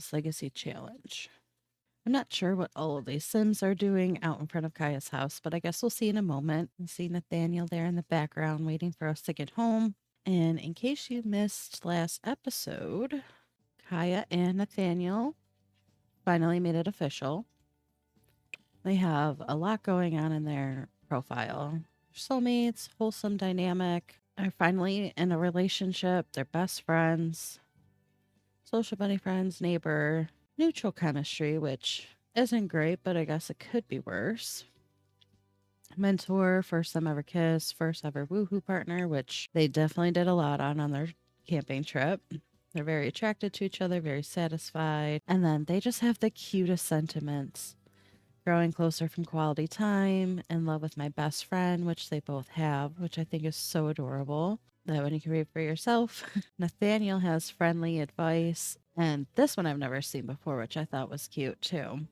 Sims Legacy Challenge. I'm not sure what all of these Sims are doing out in front of Kaya's house, but I guess we'll see in a moment. I see Nathaniel there in the background waiting for us to get home. And in case you missed last episode, Kaya and Nathaniel finally made it official. They have a lot going on in their profile. Soulmates, wholesome dynamic, are finally in a relationship. They're best friends, social buddy friends, neighbor, neutral chemistry, which isn't great, but I guess it could be worse. Mentor, first time ever kiss, first ever woohoo partner, which they definitely did a lot on their camping trip. They're very attracted to each other, very satisfied. And then they just have the cutest sentiments. Growing closer from quality time, in love with my best friend, which they both have, which I think is so adorable. That one you can read for yourself. Nathaniel has friendly advice, and this one I've never seen before, which I thought was cute too.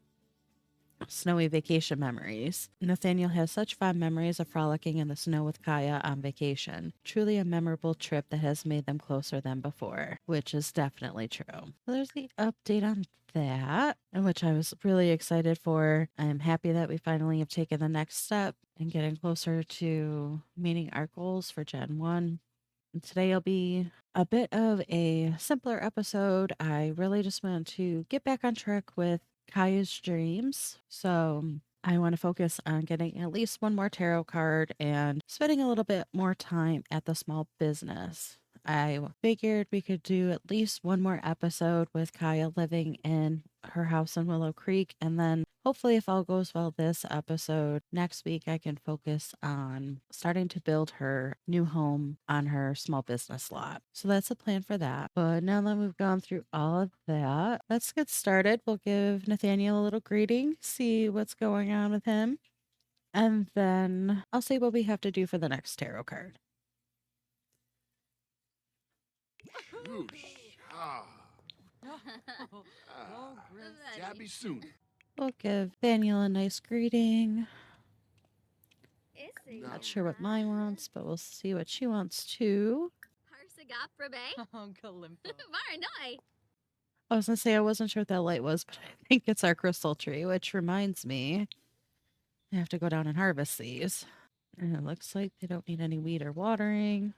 Snowy vacation memories. Nathaniel has such fond memories of frolicking in the snow with Kaya on vacation. Truly a memorable trip that has made them closer than before, which is definitely true. So there's the update on that, and which I was really excited for. I'm happy that we finally have taken the next step and getting closer to meeting our goals for Gen 1. And today will be a bit of a simpler episode. I really just want to get back on track with Kaya's dreams. So I want to focus on getting at least one more tarot card and spending a little bit more time at the small business. I figured we could do at least one more episode with Kaya living in her house in Willow Creek. And then hopefully, if all goes well this episode, next week I can focus on starting to build her new home on her small business lot. So that's the plan for that. But now that we've gone through all of that, let's get started. We'll give Nathaniel a little greeting, see what's going on with him. And then I'll see what we have to do for the next tarot card. Jabby soon. We'll give Daniel a nice greeting. Not sure what mine wants, but we'll see what she wants too. I was gonna say I wasn't sure what that light was, but I think it's our crystal tree, which reminds me I have to go down and harvest these. And it looks like they don't need any weed or watering.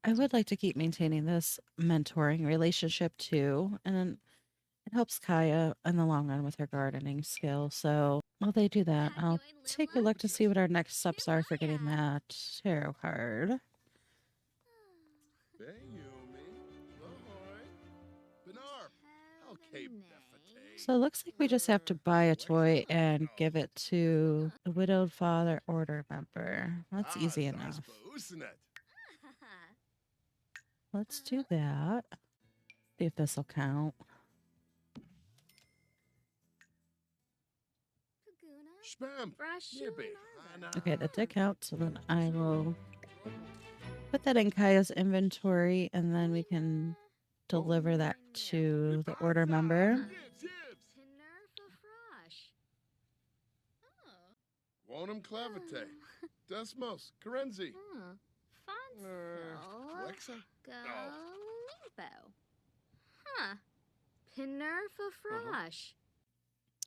I would like to keep maintaining this mentoring relationship too, and it helps Kaya in the long run with her gardening skill. So while they do that, I'll take a look to see what our next steps are for getting that tarot card. So it looks like we just have to buy a toy and give it to the widowed father order member. That's easy enough. Let's do that. See if this will count. Okay, that did count. So then I will put that in Kaya's inventory and then we can deliver that to the order member. Wanum clavate. Desmos. Karenzi. Alexa.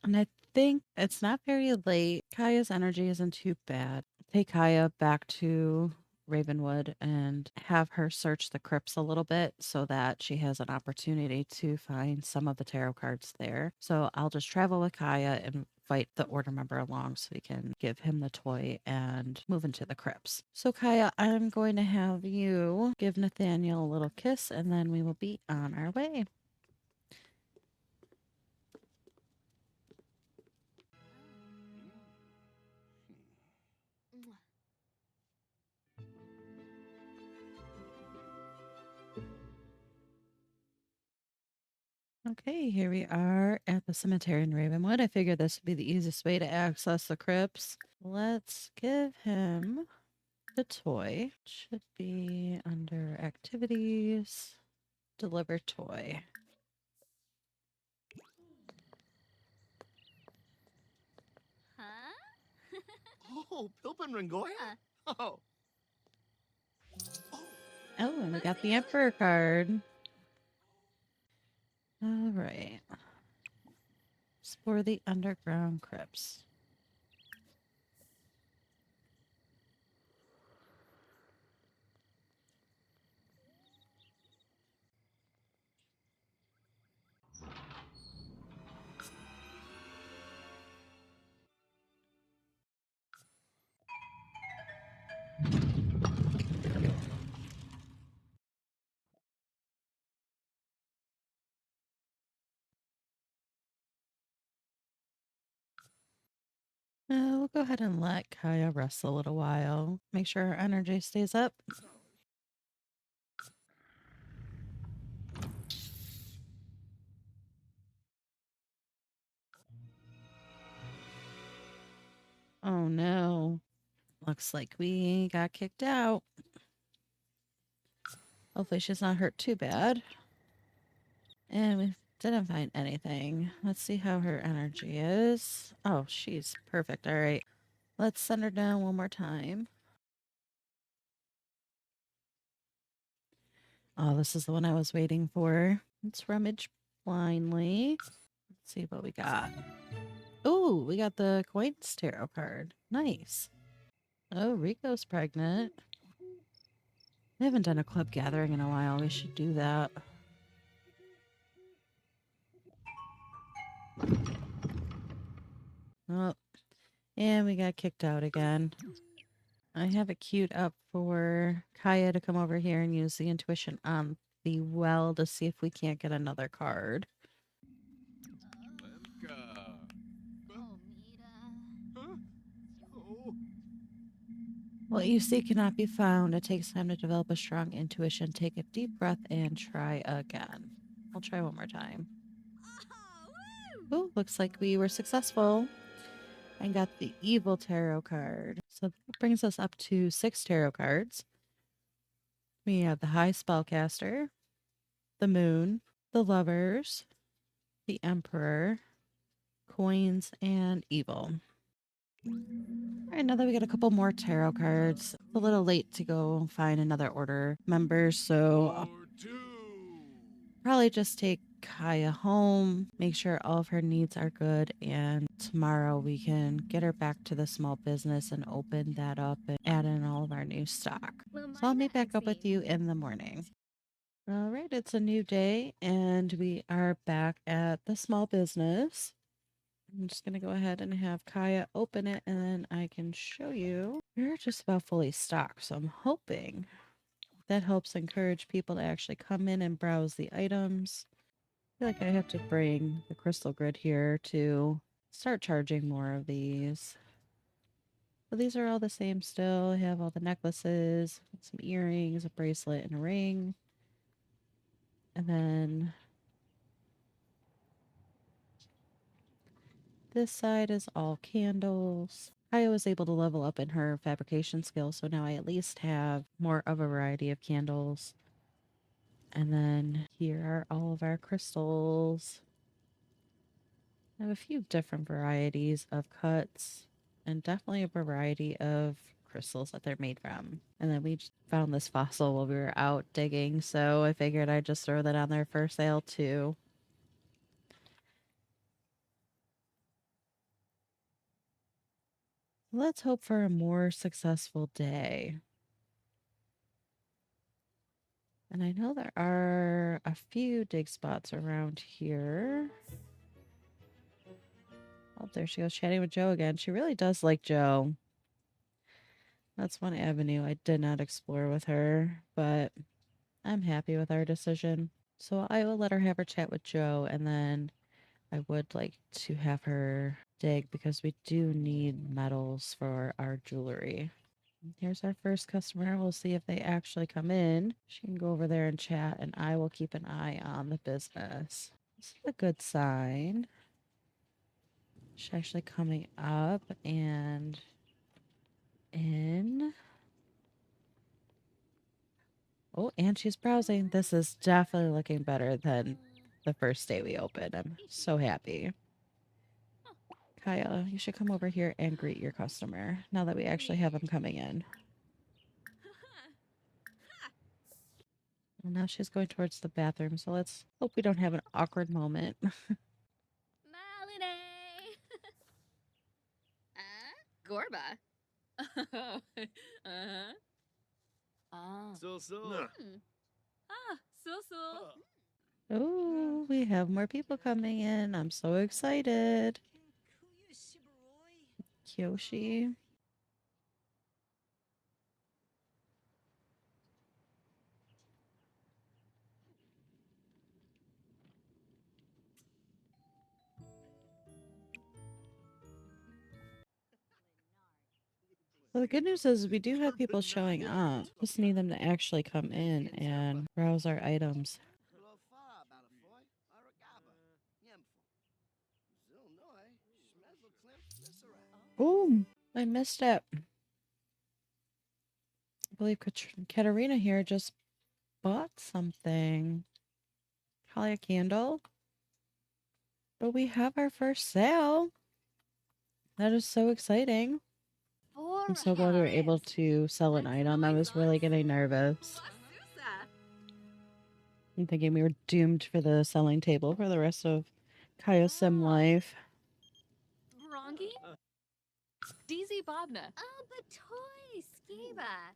And I think it's not very late. Kaya's energy isn't too bad. Take Kaya back to Ravenwood and have her search the crypts a little bit so that she has an opportunity to find some of the tarot cards there. So I'll just travel with Kaya and invite the order member along so we can give him the toy and move into the crypts. So Kaya, I'm going to have you give Nathaniel a little kiss and then we will be on our way. Okay, here we are at the cemetery in Ravenwood. I figured this would be the easiest way to access the crypts. Let's give him the toy. Should be under activities. Deliver toy. Oh, Pilpin Ringoya? Oh. Oh, and we got the Emperor card. All right. Explore the underground crypts. We'll go ahead and let Kaya rest a little while. Make sure her energy stays up. Oh no. Looks like we got kicked out. Hopefully she's not hurt too bad. And we didn't find anything. Let's see how her energy is. Oh, she's perfect. All right. Let's send her down one more time. Oh, this is the one I was waiting for. Let's rummage blindly. Let's see what we got. Oh, we got the Coins Tarot card. Nice. Oh, Rico's pregnant. We haven't done a club gathering in a while. We should do that. Oh, and we got kicked out again. I have it queued up for Kaya to come over here and use the intuition on the well to see if we can't get another card. Huh? Oh. What you see cannot be found. It takes time to develop a strong intuition. Take a deep breath and try again. I'll try one more time. Oh, looks like we were successful and got the evil tarot card. So that brings us up to 6 tarot cards. We have the high spellcaster, the moon, the lovers, the emperor, coins, and evil. All right, now that we got a couple more tarot cards, it's a little late to go find another order member, so I'll Or two. probably just take Kaya home, make sure all of her needs are good, and tomorrow we can get her back to the small business and open that up and add in all of our new stock. So I'll meet back up with you in the morning. All right, it's a new day, and we are back at the small business. I'm just going to go ahead and have Kaya open it, and then I can show you. We're just about fully stocked, so I'm hoping that helps encourage people to actually come in and browse the items. I feel like I have to bring the crystal grid here to start charging more of these. But these are all the same still. I have all the necklaces, some earrings, a bracelet, and a ring. And then this side is all candles. I was able to level up in her fabrication skills, so now I at least have more of a variety of candles. And then here are all of our crystals. I have a few different varieties of cuts and definitely a variety of crystals that they're made from. And then we just found this fossil while we were out digging, so I figured I'd just throw that on there for sale too. Let's hope for a more successful day. And I know there are a few dig spots around here. Oh, there she goes chatting with Joe again. She really does like Joe. That's one avenue I did not explore with her, but I'm happy with our decision. So I will let her have her chat with Joe, and then I would like to have her dig because we do need metals for our jewelry. Here's our first customer. We'll see if they actually come in. She can go over there and chat, and I will keep an eye on the business. This is a good sign. She's actually coming up and in. Oh, and she's browsing. This is definitely looking better than the first day we opened. I'm so happy. Kaya, you should come over here and greet your customer now that we actually have him coming in. And now she's going towards the bathroom, so let's hope we don't have an awkward moment. Malinay! Gorba. Uh-huh. Ah. So. Hmm. Ah, so. Oh, we have more people coming in. I'm so excited. Kyoshi. Well, the good news is we do have people showing up. Just need them to actually come in and browse our items. Oh, I missed it. I believe Katarina here just bought something. Probably a candle. But we have our first sale. That is so exciting. I'm so glad we were able to sell an item. I was really getting nervous. I'm thinking we were doomed for the selling table for the rest of Kaya's sim life. Brongi? DZ Bobna. Oh, but toy, Skiba.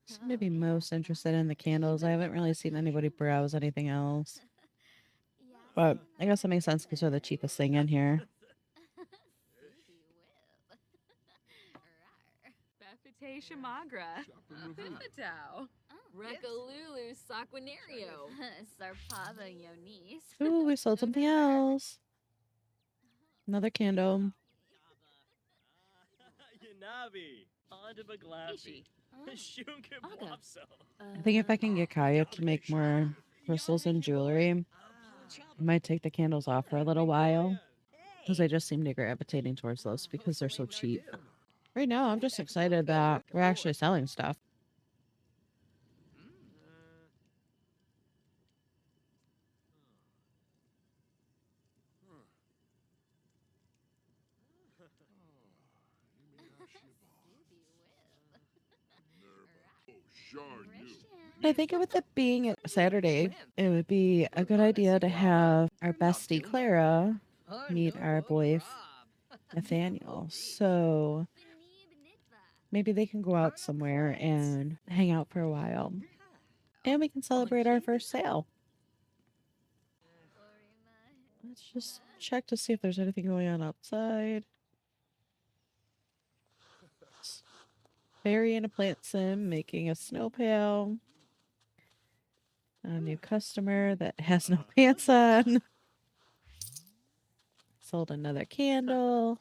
Seem to be most interested in the candles. I haven't really seen anybody browse anything else. But I guess that makes sense because they're the cheapest thing in here. Befite Shamagra. Pimitao. Rekalulu Saquinario. Sarpava Yonis. Ooh, we sold something else. Another candle. Yanabi, Ondabaglafi, Shunkabwapso. I think if I can get Kaya to make more crystals and jewelry, I might take the candles off for a little while. Because I just seem to be gravitating towards those because they're so cheap. Right now, I'm just excited that we're actually selling stuff. I think with it being a Saturday, it would be a good idea to have our bestie Clara meet our boy Nathaniel. So maybe they can go out somewhere and hang out for a while. And we can celebrate our first sale. Let's just check to see if there's anything going on outside. Fairy in a plant sim making a snow pail. A new customer that has no pants on. Sold another candle.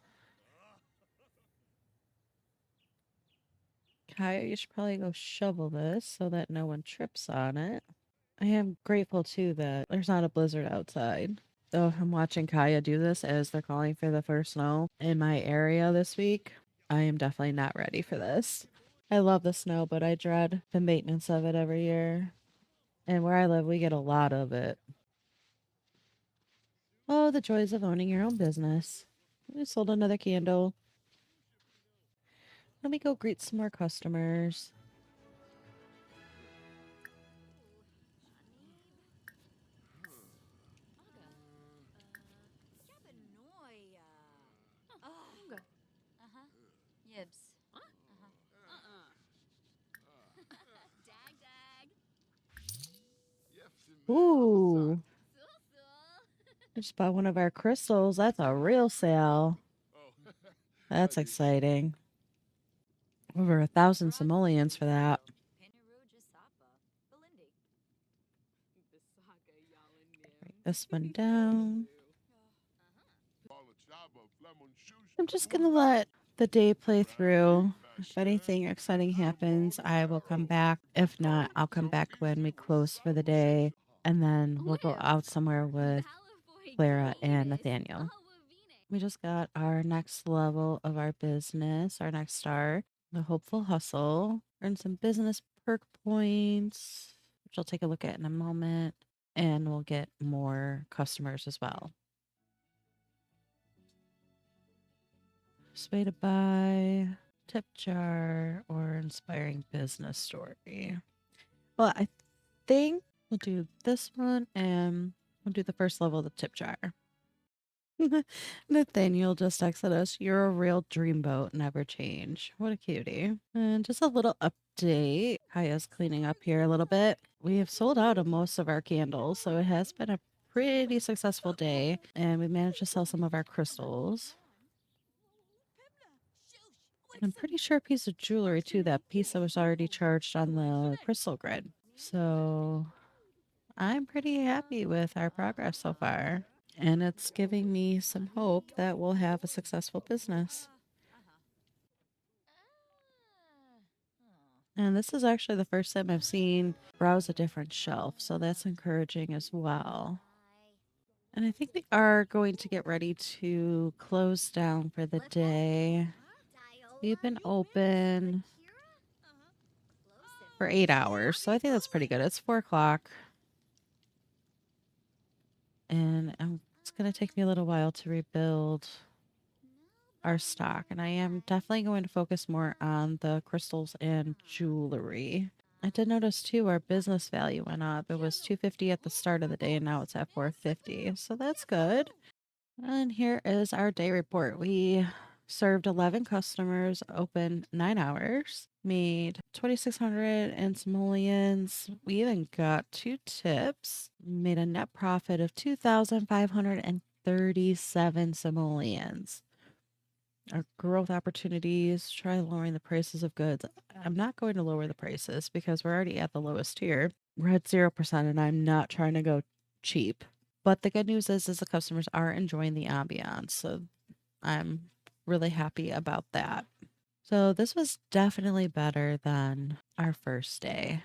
Kaya, you should probably go shovel this so that no one trips on it. I am grateful too that there's not a blizzard outside. Though I'm watching Kaya do this as they're calling for the first snow in my area this week. I am definitely not ready for this. I love the snow, but I dread the maintenance of it every year. And where I live, we get a lot of it. Oh, the joys of owning your own business. We sold another candle. Let me go greet some more customers. Yibs. Dag dag. Ooh, I just bought one of our crystals. That's a real sale. That's exciting. Over 1,000 simoleons for that. Write this one down. I'm just gonna let the day play through. If anything exciting happens, I will come back. If not, I'll come back when we close for the day. And then we'll go out somewhere with Clara and Nathaniel. We just got our next level of our business, our next star, the Hopeful Hustle. Earn some business perk points, which I'll take a look at in a moment. And we'll get more customers as well. Sway to buy, tip jar, or inspiring business story. Well, I think we'll do this one and we'll do the first level of the tip jar. Nathaniel just texted us, "You're a real dreamboat, never change." What a cutie. And just a little update. Kaya's cleaning up here a little bit. We have sold out of most of our candles, so it has been a pretty successful day. And we managed to sell some of our crystals. And I'm pretty sure a piece of jewelry too, that piece that was already charged on the crystal grid. So I'm pretty happy with our progress so far. And it's giving me some hope that we'll have a successful business. And this is actually the first time I've seen browse a different shelf, so that's encouraging as well. And I think we are going to get ready to close down for the day. We've been open for 8 hours, so I think that's pretty good. It's 4 o'clock. And it's going to take me a little while to rebuild our stock, and I am definitely going to focus more on the crystals and jewelry. I did notice too our business value went up. It was 250 at the start of the day and now it's at 450. So that's good. And here is our day report. We served 11 customers, open 9 hours, made 2,600 and simoleons. We even got 2 tips, made a net profit of 2,537 simoleons. Our growth opportunities, try lowering the prices of goods. I'm not going to lower the prices because we're already at the lowest tier. We're at 0% and I'm not trying to go cheap. But the good news is the customers are enjoying the ambiance. So I'm really happy about that. So this was definitely better than our first day.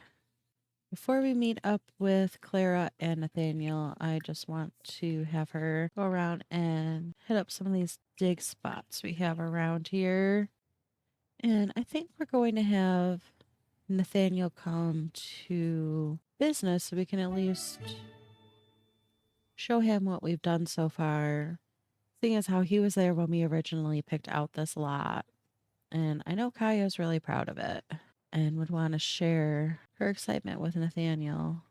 Before we meet up with Clara and Nathaniel, I just want to have her go around and hit up some of these dig spots we have around here. And I think we're going to have Nathaniel come to business so we can at least show him what we've done so far. Seeing as how he was there when we originally picked out this lot. And I know Kaya's really proud of it and would want to share her excitement with Nathaniel.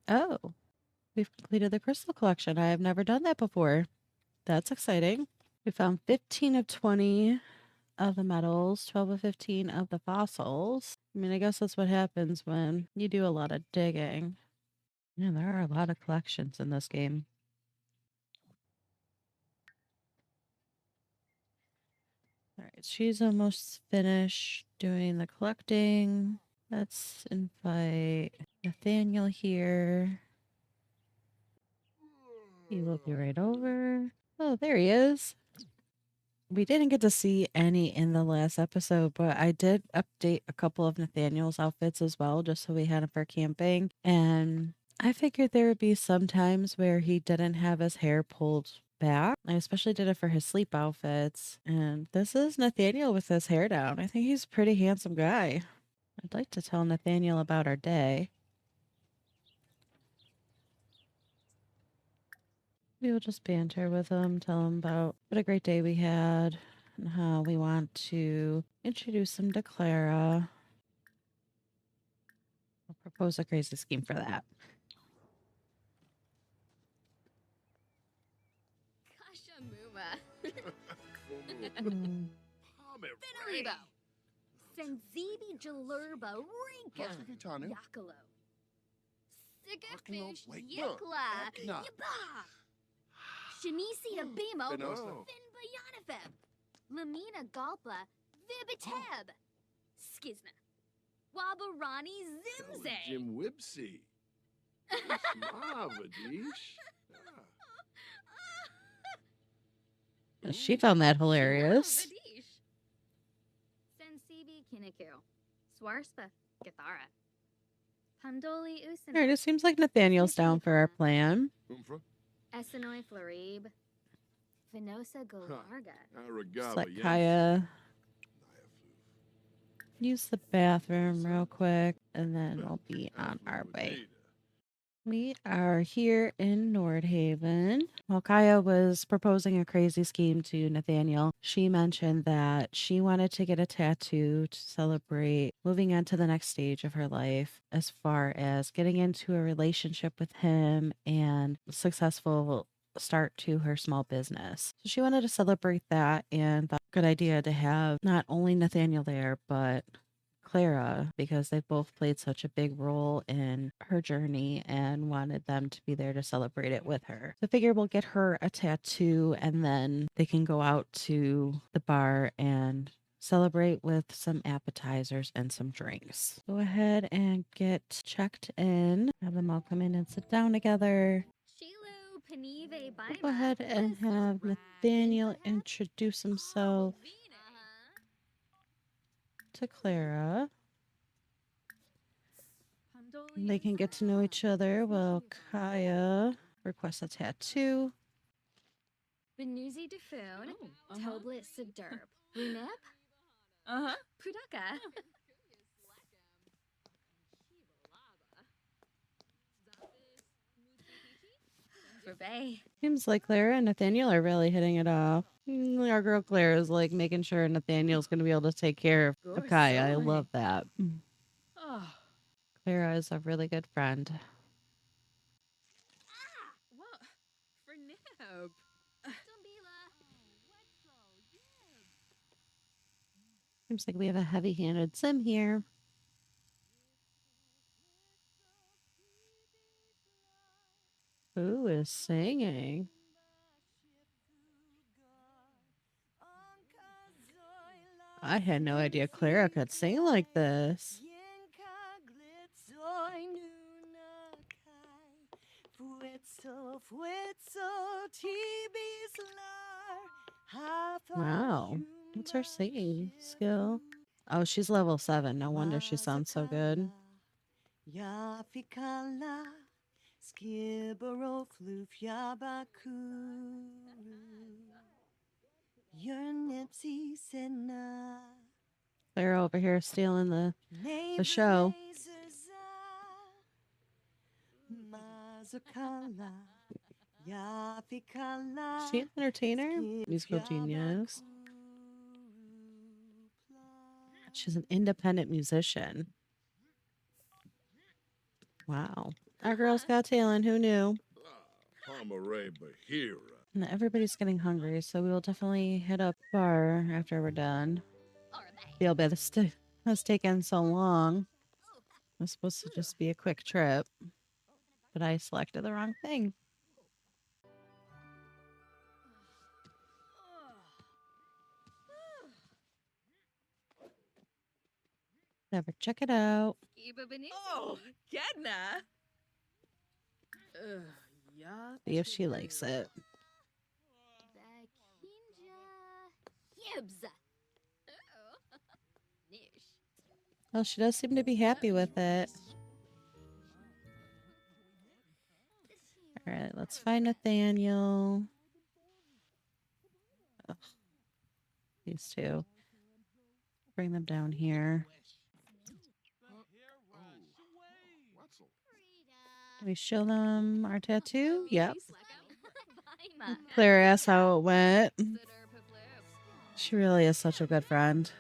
Oh, we've completed the crystal collection. I have never done that before. That's exciting. We found 15 of 20 of the metals, 12 of 15 of the fossils. I mean, I guess that's what happens when you do a lot of digging. Yeah, there are a lot of collections in this game. All right, she's almost finished doing the collecting. Let's invite Nathaniel here. He will be right over. Oh, there he is. We didn't get to see any in the last episode, but I did update a couple of Nathaniel's outfits as well, just so we had him for camping. And I figured there would be some times where he didn't have his hair pulled back. I especially did it for his sleep outfits. And this is Nathaniel with his hair down. I think he's a pretty handsome guy. I'd like to tell Nathaniel about our day. We will just banter with him, tell him about what a great day we had and how we want to introduce him to Clara. I'll propose a crazy scheme for that. Kashamuma. Mm. Finalibo. Senzibi Jalurba Rinka. Hospitality. Yakalo. Hakno, Sigafish wait, Yikla. no. Yaba. Shanisi Abimo. Finosa. Finbayanafeb. Lamina Galpa. Vibiteb. Skizna. Wabarani Zimze. Jim Wibsey. Smavadish. She found that hilarious. Sensibi Kiniku. Swarspa Gathara. Pandoli All Usin. right, it seems like Nathaniel's down for our plan. Umfra. Essenoi Florib. Venosa Golarga. Just Aragava. let Kaya use the bathroom real quick, and then we'll be on our way. We are here in Nordhaven. While Kaya was proposing a crazy scheme to Nathaniel, she mentioned that she wanted to get a tattoo to celebrate moving on to the next stage of her life as far as getting into a relationship with him and successful start to her small business. So she wanted to celebrate that and thought good idea to have not only Nathaniel there, but Clara, because they both played such a big role in her journey and wanted them to be there to celebrate it with her. So I figure we'll get her a tattoo and then they can go out to the bar and celebrate with some appetizers and some drinks. Go ahead and get checked in. Have them all come in and sit down together. Shilu Panive We'll go Bima. ahead and have Nathaniel introduce himself to Clara. They can get to know each other while Kaya requests a tattoo. Benuzi Defoon. Toblit Sidurb. Runip. Pudaka. Rebay. Seems like Clara and Nathaniel are really hitting it off. Our girl Clara is like making sure Nathaniel's going to be able to take care of Kaya. I love that. Clara is a really good friend. What? For Nib. Seems like we have a heavy-handed sim here. Who is singing? I had no idea Clara could sing like this. Wow. What's her singing skill? Oh, she's level 7. No wonder she sounds so good. Clara over here stealing the show. Is she an entertainer? Musical genius. She's an independent musician. Wow. Our girl's got talent. Who knew? And everybody's getting hungry, so we will definitely hit up bar after we're done. Feel bad this has taken so long. It was supposed to just be a quick trip, but I selected the wrong thing. Never check it out. Oh, Gedna. Yeah. See if she likes it. Yibs. Well, she does seem to be happy with it. All right, let's find Nathaniel. Ugh, these two. Bring them down here. Can we show them our tattoo? Yep. Claire asked how it went. She really is such a good friend.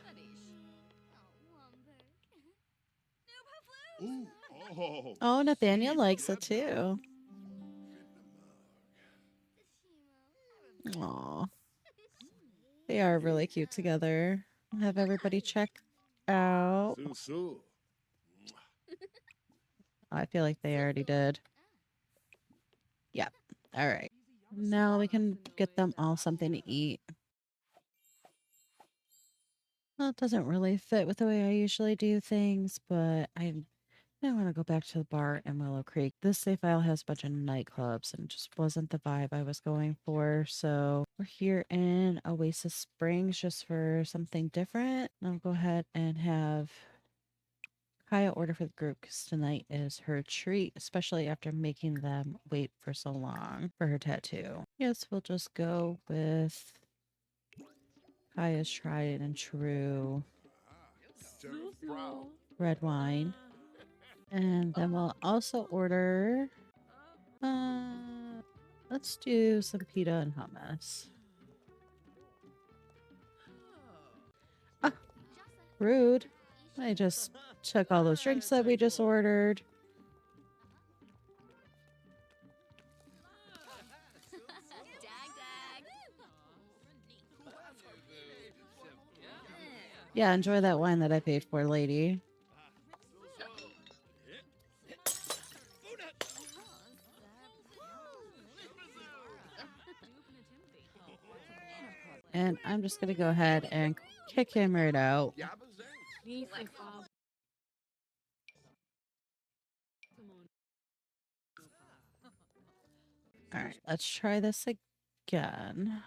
Oh, Nathaniel likes it too. Aw. They are really cute together. I'll have everybody check out. I feel like they already did. Yep. All right. Now we can get them all something to eat. Well, it doesn't really fit with the way I usually do things, but I want to go back to the bar in Willow Creek. This save file has a bunch of nightclubs and it just wasn't the vibe I was going for. So we're here in Oasis Springs just for something different. I'll go ahead and have Kaya order for the group because tonight is her treat, especially after making them wait for so long for her tattoo. Yes, we'll just go with Kaya's tried and true red wine. And then we'll also order Let's do some pita and hummus. Ah, rude. I just took all those drinks that we just ordered. Yeah, enjoy that wine that I paid for, lady. And I'm just gonna go ahead and kick him right out. Alright, let's try this again.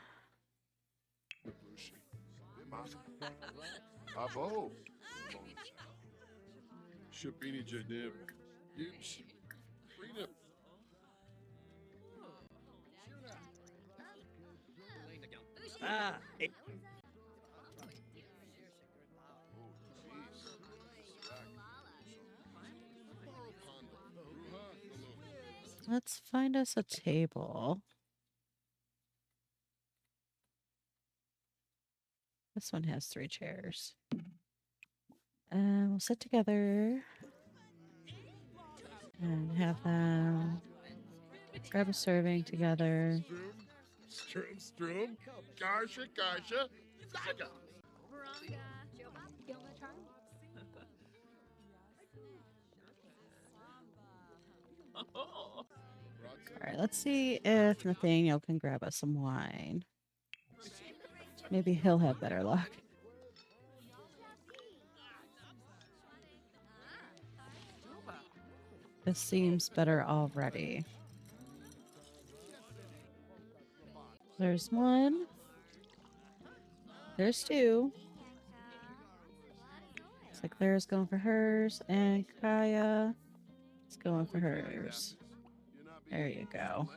Bravo. Shabini Janib. Yips. Freedom. Ah, eh, Let's find us a table. This one has 3 chairs. And we'll sit together and have them grab a serving together. Strum. Garsha. Zaga. All right, let's see if Nathaniel can grab us some wine. Maybe he'll have better luck. This seems better already. There's 1. There's 2. Looks like Clara's going for hers, and Kaya is going for hers. There you go.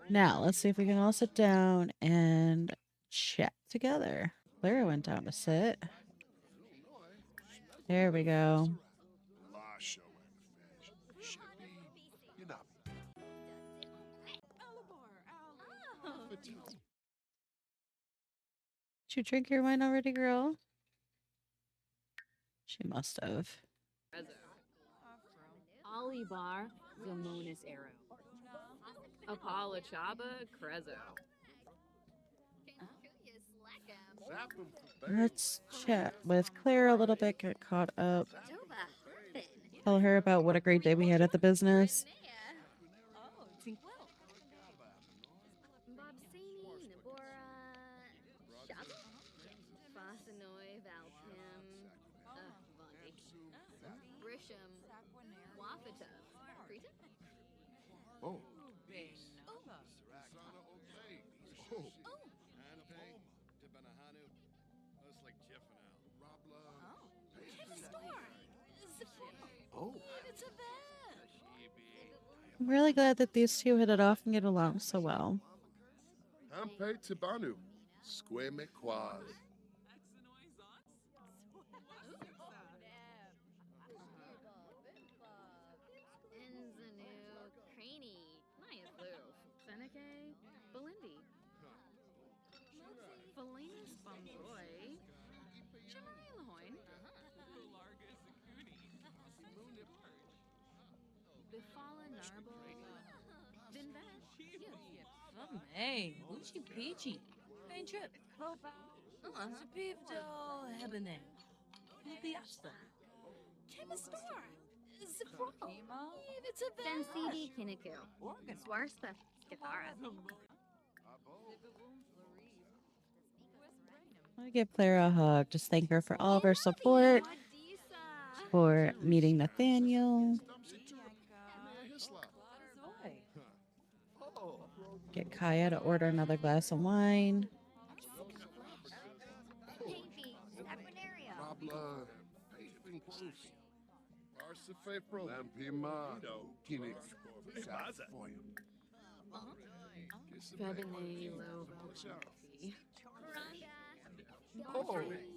Now, let's see if we can all sit down and chat together. Clara went down to sit. There we go. Did you drink your wine already, girl? She must have. Olibar, Gamonis Arrow. Apollo Chaba, Crezo. Let's chat with Claire a little bit, get caught up. Tell her about what a great day we had at the business. Oh. Oh. I'm really glad that these 2 hit it off and get along so well. Ampe Tibanu. Square Mequaz. Hey, Lucy Peachy. Geen trip. Ze heeft al hebben ne. Lubiasta. Kemistar. Zipro. It's a Density Kinniku. Swarsta. Clara. I want to give Clara a hug. Just thank her for all of her support, for meeting Nathaniel. Get Kaya to order another glass of wine. Lampima. Kinik.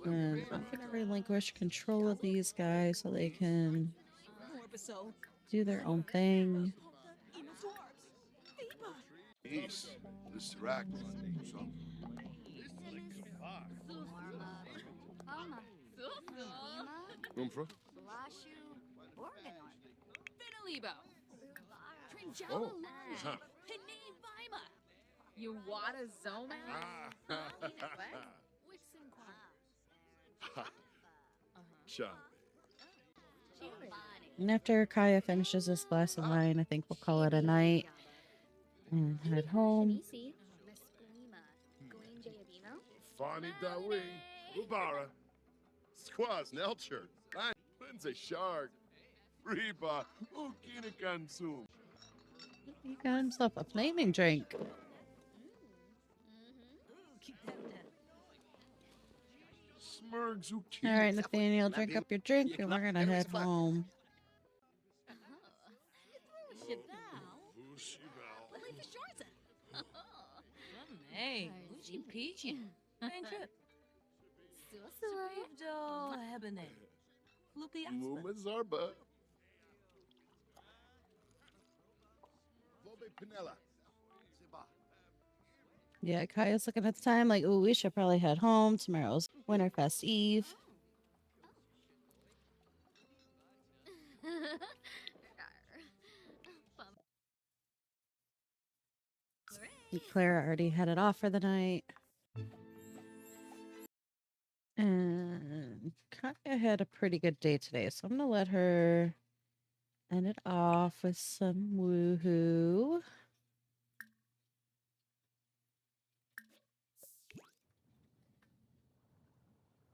And I'm going to relinquish control of these guys so they can do their own thing. East. This rack. So, Mama. Umfra. Lashu. Organor. Finalibo. Oh. Huh. You wada zoma? Chop. And after Kaya finishes this glass of wine, I think we'll call it a night and head home. Fani Dawi. Ubara. Squaz Nelcher. Lindsay Shard. Reba. Ukina Kansum. He got himself a flaming drink. Smurg Zuki. All right, Nathaniel, drink up your drink and we're gonna head home. Hey, Uchi Peachy. Main trip. Pivdo Hebene. Lupi Muma Zarba. Bobe Pinella. Yeah, Kaya's looking at the time like, ooh, we should probably head home. Tomorrow's Winterfest Eve. And Clara already headed off for the night. And Kaya had a pretty good day today, so I'm gonna let her end it off with some woohoo.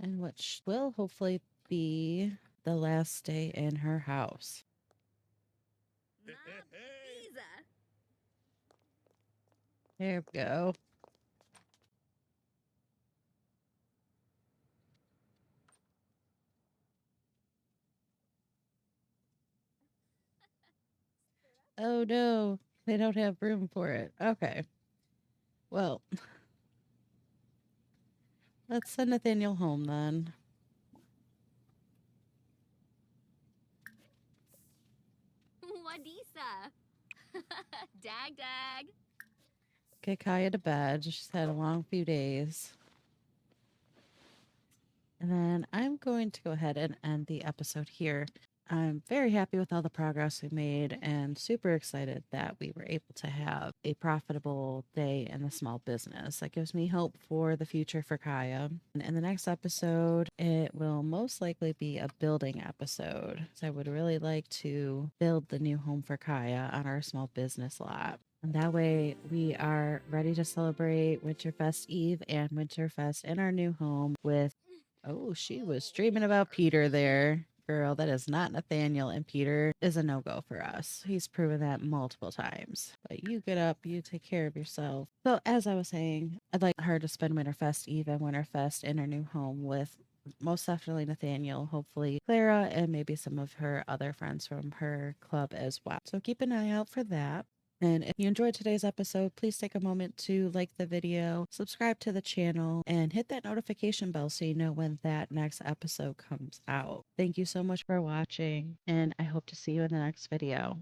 And which will hopefully be the last day in her house. There we go. Oh no, they don't have room for it. Okay. Well, let's send Nathaniel home then. Wadisa. Dag dag. Get Kaya to bed. She's had a long few days. And then I'm going to go ahead and end the episode here. I'm very happy with all the progress we made and super excited that we were able to have a profitable day in the small business. That gives me hope for the future for Kaya. And in the next episode, it will most likely be a building episode. So I would really like to build the new home for Kaya on our small business lot. And that way we are ready to celebrate Winterfest Eve and Winterfest in our new home with, oh, she was dreaming about Peter there. Girl, that is not Nathaniel, and Peter is a no-go for us. He's proven that multiple times. But you get up, you take care of yourself. So as I was saying, I'd like her to spend Winterfest Eve and Winterfest in her new home with most definitely Nathaniel, hopefully Clara, and maybe some of her other friends from her club as well. So keep an eye out for that. And if you enjoyed today's episode, please take a moment to like the video, subscribe to the channel, and hit that notification bell so you know when that next episode comes out. Thank you so much for watching, and I hope to see you in the next video.